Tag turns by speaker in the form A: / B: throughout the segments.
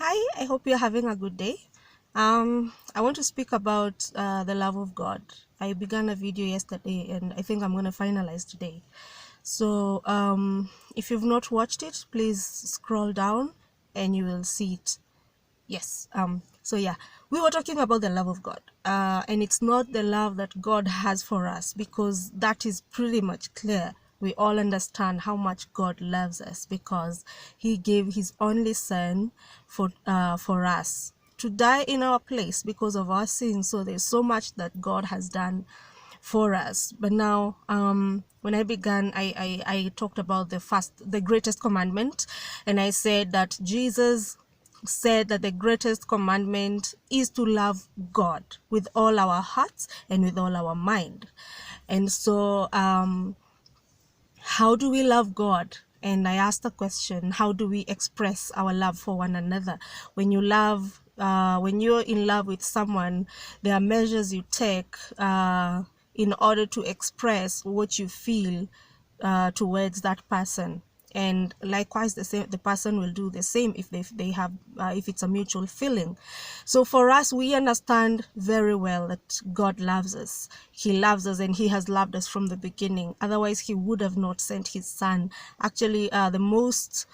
A: Hi, I hope you're having a good day. I want to speak about the love of God. I began a video yesterday and I think I'm going to finalize today. So, if you've not watched it, please scroll down and you will see it. Yes. So yeah, we were talking about the love of God. And it's not the love that God has for us, because that is pretty much clear. We all understand how much God loves us because he gave his only son for us to die in our place because of our sins. So there's so much that God has done for us. But now, when I began, I talked about the greatest commandment, and I said that Jesus said that the greatest commandment is to love God with all our hearts and with all our mind. And so, how do we love God? And I asked the question, how do we express our love for one another? When when you're in love with someone, there are measures you take in order to express what you feel towards that person. And likewise, the person will do the same if they have if it's a mutual feeling. So for us, we understand very well that God loves us. He loves us, and he has loved us from the beginning. Otherwise, he would have not sent his son. Actually, the most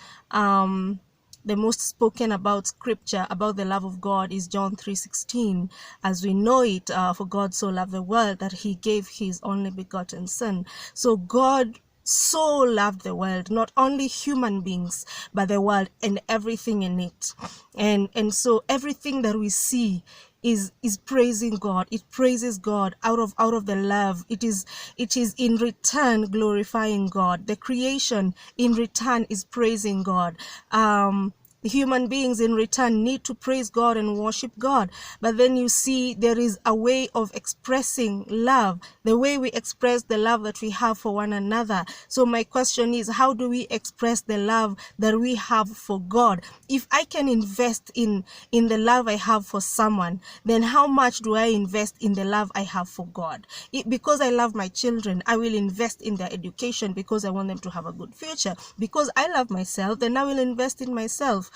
A: spoken about scripture about the love of God is John 3:16. As we know it, for God so loved the world that he gave his only begotten son. So God so loved the world, not only human beings, but the world and everything in it. And so everything that we see is praising God. It praises God out of the love. It is in return glorifying God. The creation in return is praising God. The human beings in return need to praise God and worship God. But then you see there is a way of expressing love, the way we express the love that we have for one another. So my question is, how do we express the love that we have for God? If I can invest in the love I have for someone, then how much do I invest in the love I have for God? Because I love my children, I will invest in their education because I want them to have a good future. Because I love myself, then I will invest in myself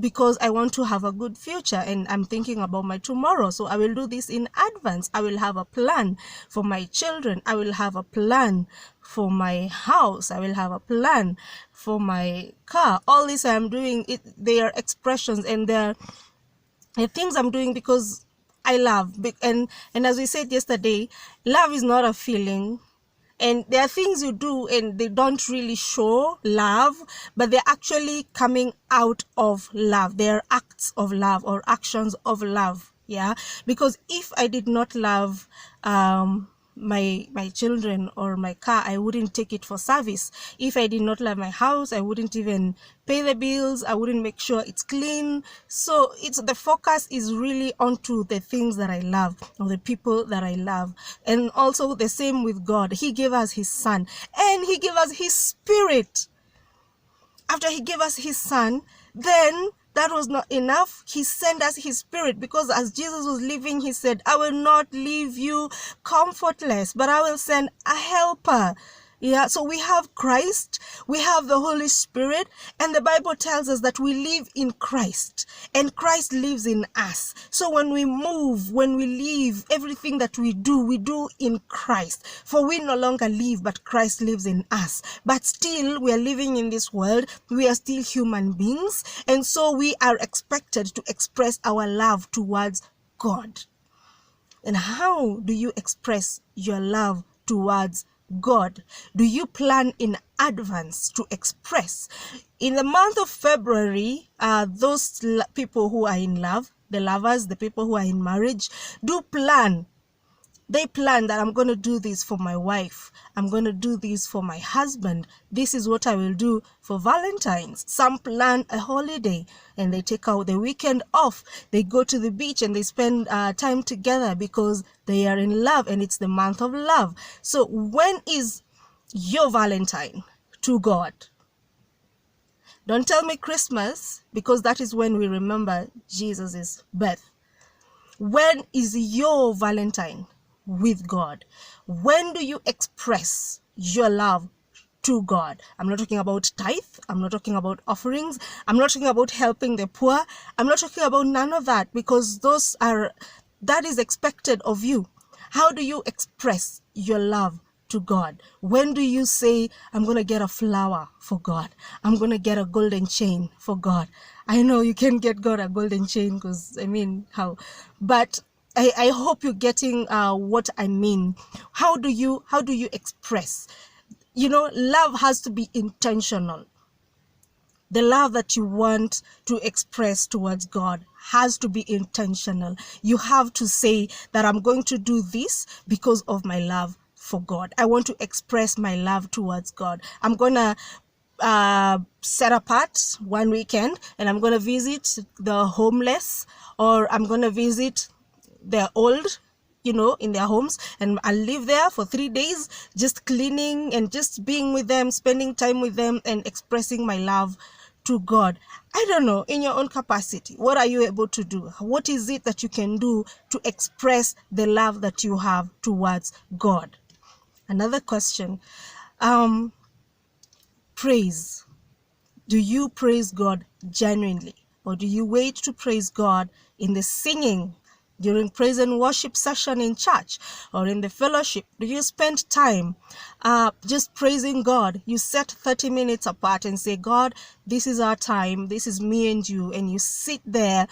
A: because I want to have a good future and I'm thinking about my tomorrow. So I will do this in advance. I will have a plan for my children. I will have a plan for my house. I will have a plan for my car. All this I'm doing, they are expressions, and they're things I'm doing because I love. And as we said yesterday, love is not a feeling. And there are things you do and they don't really show love, but they're actually coming out of love. They're acts of love or actions of love. Yeah. Because if I did not love my children or my car, I wouldn't take it for service. If I did not love my house, I wouldn't even pay the bills. I wouldn't make sure it's clean. So the focus is really onto the things that I love or the people that I love. And also the same with God. He gave us his son and he gave us his spirit. After he gave us his son, then that was not enough. He sent us his spirit, because as Jesus was leaving, he said, I will not leave you comfortless, but I will send a helper. Yeah, so we have Christ, we have the Holy Spirit, and the Bible tells us that we live in Christ, and Christ lives in us. So when we move, when we live, everything that we do in Christ. For we no longer live, but Christ lives in us. But still, we are living in this world. We are still human beings, and so we are expected to express our love towards God. And how do you express your love towards God? Do you plan in advance to express? In the month of February, those people who are in love, the lovers, the people who are in marriage, do plan. They plan that I'm going to do this for my wife. I'm going to do this for my husband. This is what I will do for Valentine's. Some plan a holiday and they take out the weekend off. They go to the beach and they spend time together because they are in love and it's the month of love. So when is your Valentine to God? Don't tell me Christmas, because that is when we remember Jesus' birth. When is your Valentine with God? When do you express your love to God. I'm not talking about tithe. I'm not talking about offerings. I'm not talking about helping the poor. I'm not talking about none of that, because that is expected of you. How do you express your love to God? When do you say, I'm going to get a flower for God? I'm going to get a golden chain for God. I know you can get God a golden chain, because how? But I hope you're getting what I mean. How do you express? Love has to be intentional. The love that you want to express towards God has to be intentional. You have to say that I'm going to do this because of my love for God. I want to express my love towards God. I'm going to set apart one weekend and I'm going to visit the homeless, or I'm going to visit the old, in their homes, and I'll live there for 3 days, just cleaning and just being with them, spending time with them, and expressing my love to God. I don't know, in your own capacity, what are you able to do? What is it that you can do to express the love that you have towards God? Another question, praise. Do you praise God genuinely, or do you wait to praise God in the singing, during praise and worship session in church, or in the fellowship? Do you spend time just praising God? You set 30 minutes apart and say, God, this is our time, this is me and you sit there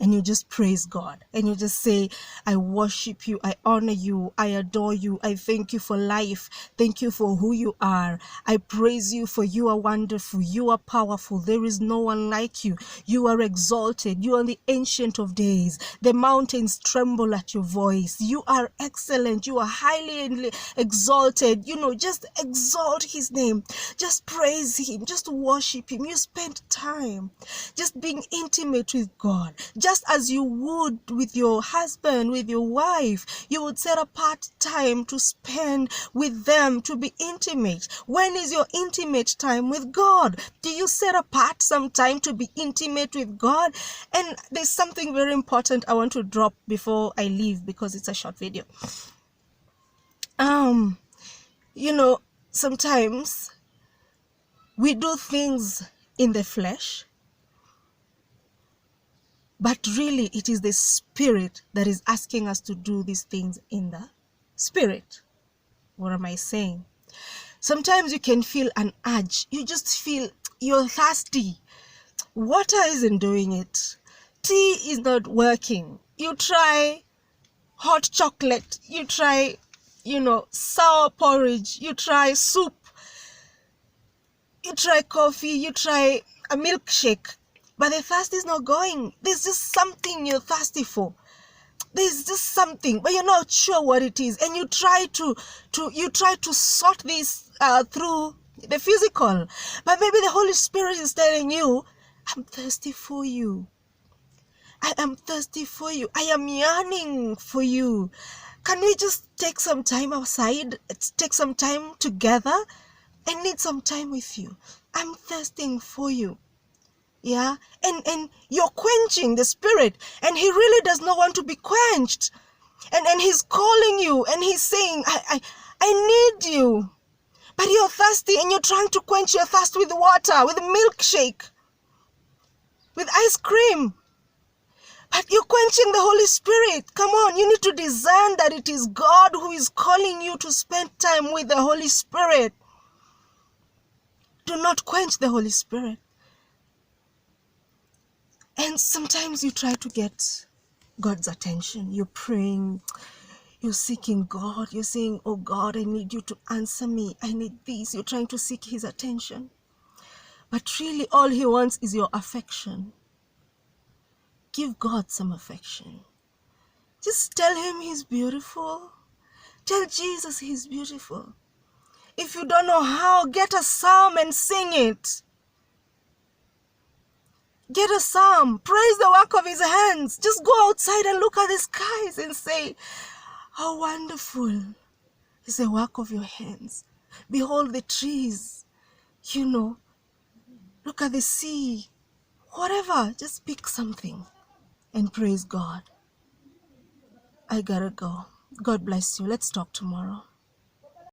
A: and you just praise God, and you just say, I worship you, I honor you, I adore you, I thank you for life, thank you for who you are, I praise you for you are wonderful, you are powerful, there is no one like you, you are exalted, you are the ancient of days, the mountains tremble at your voice, you are excellent, you are highly exalted. Just exalt his name, just praise him, just worship him. You spend time just being intimate with God, just as you would with your husband, with your wife. You would set apart time to spend with them, to be intimate. When is your intimate time with God? Do you set apart some time to be intimate with God? And there's something very important I want to drop before I leave, because it's a short video. Sometimes we do things in the flesh, but really it is the Spirit that is asking us to do these things in the Spirit. What am I saying? Sometimes you can feel an urge. You just feel you're thirsty. Water isn't doing it. Tea is not working. You try hot chocolate. You try, sour porridge. You try soup. You try coffee. You try a milkshake. But the thirst is not going. There's just something you're thirsty for. There's just something, but you're not sure what it is, and you try to sort this through the physical. But maybe the Holy Spirit is telling you, I'm thirsty for you. I am thirsty for you. I am yearning for you. Can we just take some time outside? Take some time together? I need some time with you. I'm thirsting for you. Yeah, and you're quenching the Spirit, and he really does not want to be quenched, and he's calling you, and he's saying, I need you, but you're thirsty, and you're trying to quench your thirst with water, with milkshake, with ice cream, but you're quenching the Holy Spirit. Come on, you need to discern that it is God who is calling you to spend time with the Holy Spirit. Do not quench the Holy Spirit. And sometimes you try to get God's attention. You're praying, you're seeking God. You're saying, oh God, I need you to answer me. I need this. You're trying to seek his attention. But really all he wants is your affection. Give God some affection. Just tell him he's beautiful. Tell Jesus he's beautiful. If you don't know how, get a psalm and sing it. Get a psalm. Praise the work of his hands. Just go outside and look at the skies and say, how wonderful is the work of your hands. Behold the trees. Look at the sea. Whatever. Just pick something and praise God. I gotta go. God bless you. Let's talk tomorrow.